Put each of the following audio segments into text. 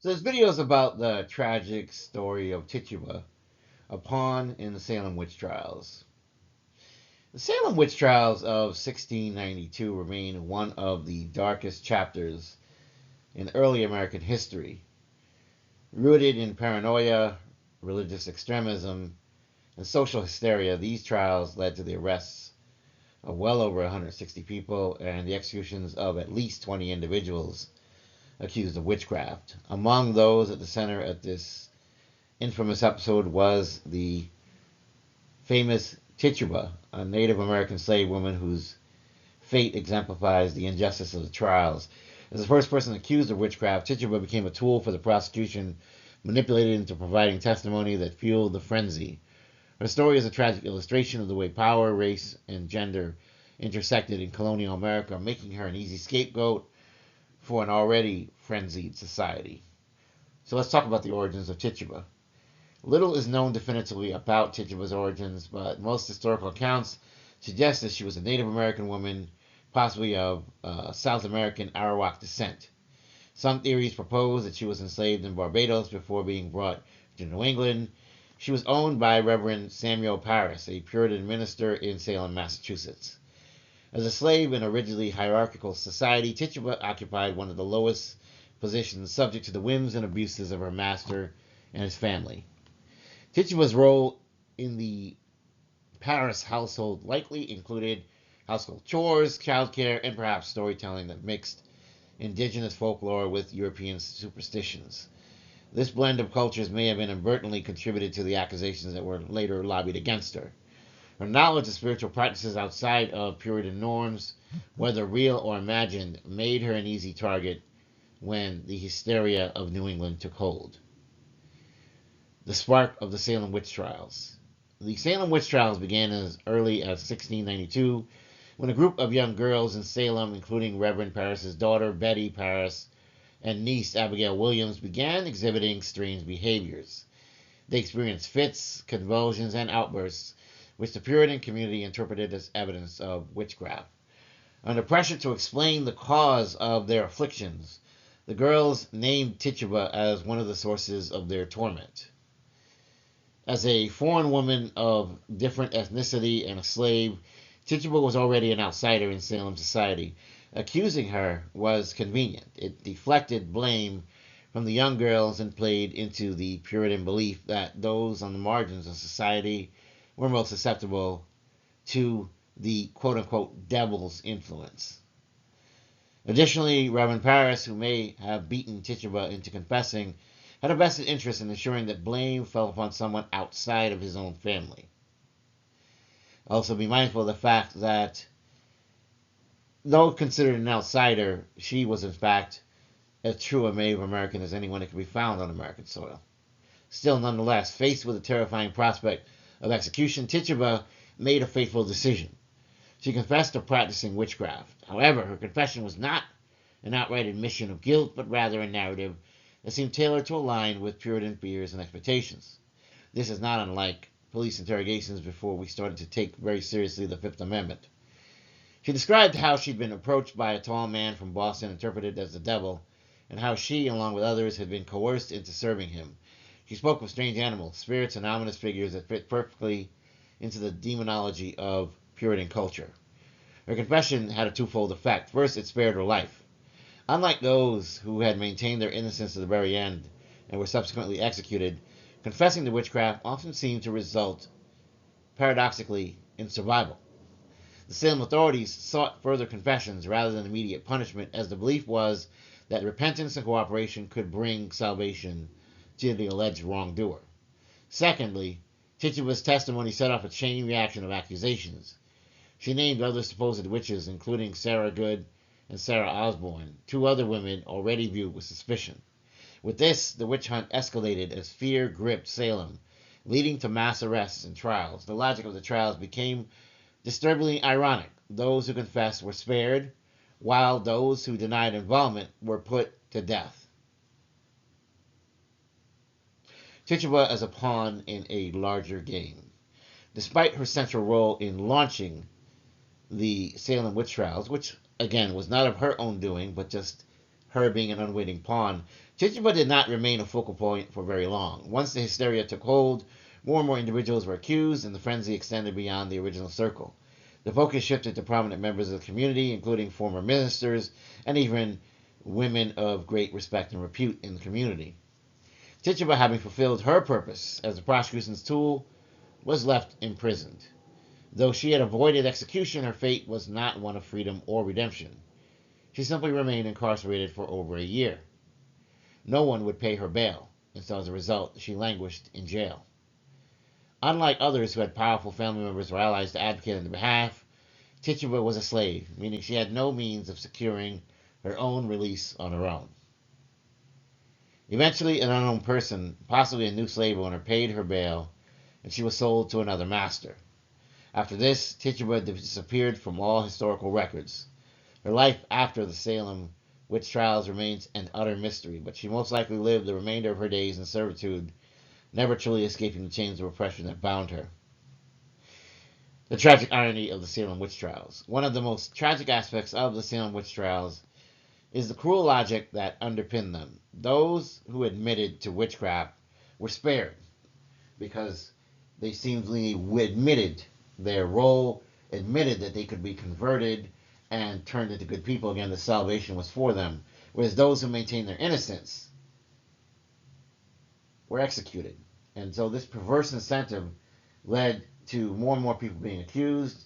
So this video is about the tragic story of Tituba, a pawn in the Salem Witch Trials. The Salem Witch Trials of 1692 remain one of the darkest chapters in early American history. Rooted in paranoia, religious extremism, and social hysteria, these trials led to the arrests of well over 160 people and the executions of at least 20 individuals accused of witchcraft. Among those at the center of this infamous episode was the famous Tituba, a Native American slave woman whose fate exemplifies the injustice of the trials. As the first person accused of witchcraft, Tituba became a tool for the prosecution, manipulated into providing testimony that fueled the frenzy. Her story is a tragic illustration of the way power, race, and gender intersected in colonial America, making her an easy scapegoat for an already frenzied society. So let's talk about the origins of Tituba. Little is known definitively about Tituba's origins, but most historical accounts suggest that she was a Native American woman, possibly of South American Arawak descent. Some theories propose that she was enslaved in Barbados before being brought to New England. She was owned by Reverend Samuel Parris, a Puritan minister in Salem, Massachusetts. As a slave in a rigidly hierarchical society, Tituba occupied one of the lowest positions, subject to the whims and abuses of her master and his family. Tituba's role in the Parris household likely included household chores, childcare, and perhaps storytelling that mixed indigenous folklore with European superstitions. This blend of cultures may have inadvertently contributed to the accusations that were later lobbied against her. Her knowledge of spiritual practices outside of Puritan norms, whether real or imagined, made her an easy target when the hysteria of New England took hold. The spark of the Salem Witch Trials. The Salem Witch Trials began as early as 1692 when a group of young girls in Salem, including Reverend Parris's daughter Betty Parris and niece Abigail Williams, began exhibiting strange behaviors. They experienced fits, convulsions, and outbursts, which the Puritan community interpreted as evidence of witchcraft. Under pressure to explain the cause of their afflictions, the girls named Tituba as one of the sources of their torment. As a foreign woman of different ethnicity and a slave, Tituba was already an outsider in Salem society. Accusing her was convenient. It deflected blame from the young girls and played into the Puritan belief that those on the margins of society were most susceptible to the quote-unquote devil's influence. Additionally, Reverend Parris, who may have beaten Tituba into confessing, had a vested interest in ensuring that blame fell upon someone outside of his own family. Also, be mindful of the fact that, though considered an outsider, she was in fact as true a Native American as anyone that could be found on American soil. Still, nonetheless, faced with the terrifying prospect of execution, Tituba made a fateful decision. She confessed to practicing witchcraft. However, her confession was not an outright admission of guilt, but rather a narrative that seemed tailored to align with Puritan fears and expectations. This is not unlike police interrogations before we started to take very seriously the Fifth Amendment. She described how she'd been approached by a tall man from Boston, interpreted as the devil, and how she, along with others, had been coerced into serving him. She spoke of strange animals, spirits, and ominous figures that fit perfectly into the demonology of Puritan culture. Her confession had a twofold effect. First, it spared her life. Unlike those who had maintained their innocence to the very end and were subsequently executed, confessing to witchcraft often seemed to result, paradoxically, in survival. The Salem authorities sought further confessions rather than immediate punishment, as the belief was that repentance and cooperation could bring salvation to the alleged wrongdoer. Secondly, Tituba's testimony set off a chain reaction of accusations. She named other supposed witches, including Sarah Good and Sarah Osborne, two other women already viewed with suspicion. With this, the witch hunt escalated as fear gripped Salem, leading to mass arrests and trials. The logic of the trials became disturbingly ironic. Those who confessed were spared, while those who denied involvement were put to death. Tituba as a pawn in a larger game. Despite her central role in launching the Salem Witch Trials, which again was not of her own doing, but just her being an unwitting pawn, Tituba did not remain a focal point for very long. Once the hysteria took hold, more and more individuals were accused, and the frenzy extended beyond the original circle. The focus shifted to prominent members of the community, including former ministers and even women of great respect and repute in the community. Tituba, having fulfilled her purpose as the prosecution's tool, was left imprisoned. Though she had avoided execution, her fate was not one of freedom or redemption. She simply remained incarcerated for over a year. No one would pay her bail, and so as a result, she languished in jail. Unlike others who had powerful family members or allies to advocate on their behalf, Tituba was a slave, meaning she had no means of securing her own release on her own. Eventually, an unknown person, possibly a new slave owner, paid her bail, and she was sold to another master. After this, Tituba disappeared from all historical records. Her life after the Salem Witch Trials remains an utter mystery, but she most likely lived the remainder of her days in servitude, never truly escaping the chains of oppression that bound her. The tragic irony of the Salem Witch Trials. One of the most tragic aspects of the Salem Witch Trials is the cruel logic that underpinned them. Those who admitted to witchcraft were spared because they seemingly admitted their role, admitted that they could be converted and turned into good people again, that salvation was for them. Whereas those who maintained their innocence were executed. And so this perverse incentive led to more and more people being accused,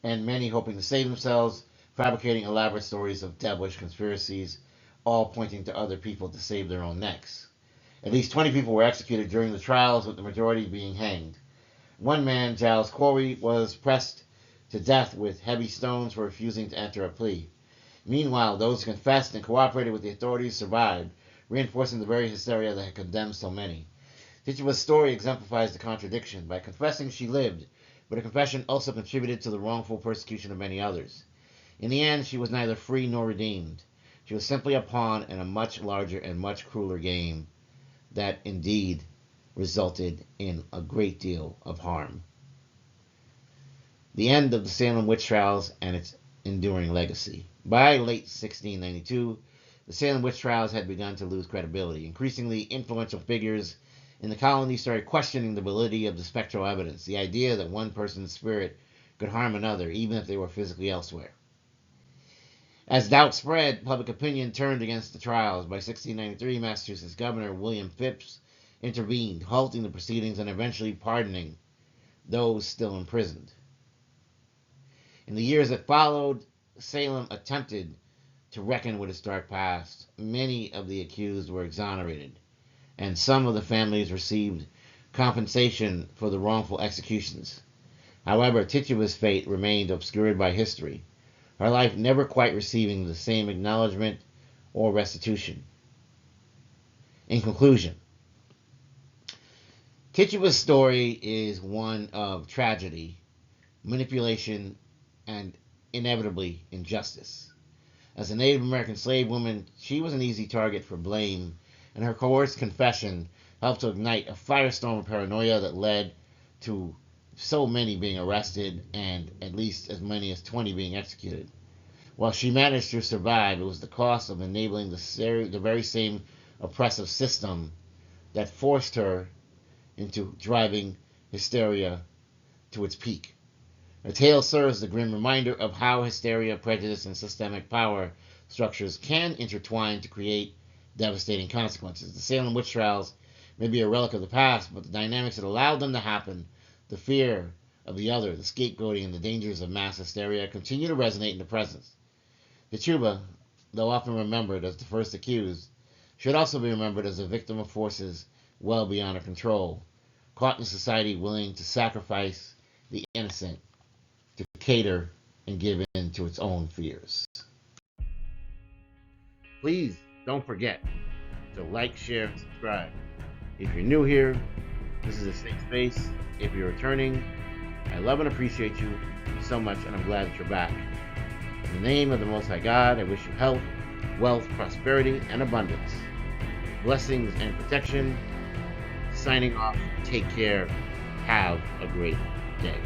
and many hoping to save themselves, fabricating elaborate stories of devilish conspiracies, all pointing to other people to save their own necks. At least 20 people were executed during the trials, with the majority being hanged. One man, Giles Corey, was pressed to death with heavy stones for refusing to enter a plea. Meanwhile, those who confessed and cooperated with the authorities survived, reinforcing the very hysteria that had condemned so many. Tituba's story exemplifies the contradiction. By confessing, she lived, but her confession also contributed to the wrongful persecution of many others. In the end, she was neither free nor redeemed. She was simply a pawn in a much larger and much crueler game that indeed resulted in a great deal of harm. The end of the Salem Witch Trials and its enduring legacy. By late 1692, the Salem Witch Trials had begun to lose credibility. Increasingly influential figures in the colony started questioning the validity of the spectral evidence, the idea that one person's spirit could harm another, even if they were physically elsewhere. As doubt spread, public opinion turned against the trials. By 1693, Massachusetts Governor William Phips intervened, halting the proceedings and eventually pardoning those still imprisoned. In the years that followed, Salem attempted to reckon with its dark past. Many of the accused were exonerated, and some of the families received compensation for the wrongful executions. However, Tituba's fate remained obscured by history, her life never quite receiving the same acknowledgement or restitution. In conclusion, Tituba's story is one of tragedy, manipulation, and inevitably injustice. As a Native American slave woman, she was an easy target for blame, and her coerced confession helped to ignite a firestorm of paranoia that led to so many being arrested and at least as many as 20 being executed. While she managed to survive, it was the cost of enabling the very same oppressive system that forced her into driving hysteria to its peak. Her tale serves the grim reminder of how hysteria, prejudice, and systemic power structures can intertwine to create devastating consequences. The Salem Witch Trials may be a relic of the past, but the dynamics that allowed them to happen, the fear of the other, the scapegoating, and the dangers of mass hysteria continue to resonate in the present. Tituba, though often remembered as the first accused, should also be remembered as a victim of forces well beyond her control, caught in a society willing to sacrifice the innocent to cater and give in to its own fears. Please don't forget to like, share, and subscribe. If you're new here, this is a safe space. If you're returning, I love and appreciate you so much, and I'm glad that you're back. In the name of the Most High God, I wish you health, wealth, prosperity, and abundance. Blessings and protection. Signing off. Take care. Have a great day.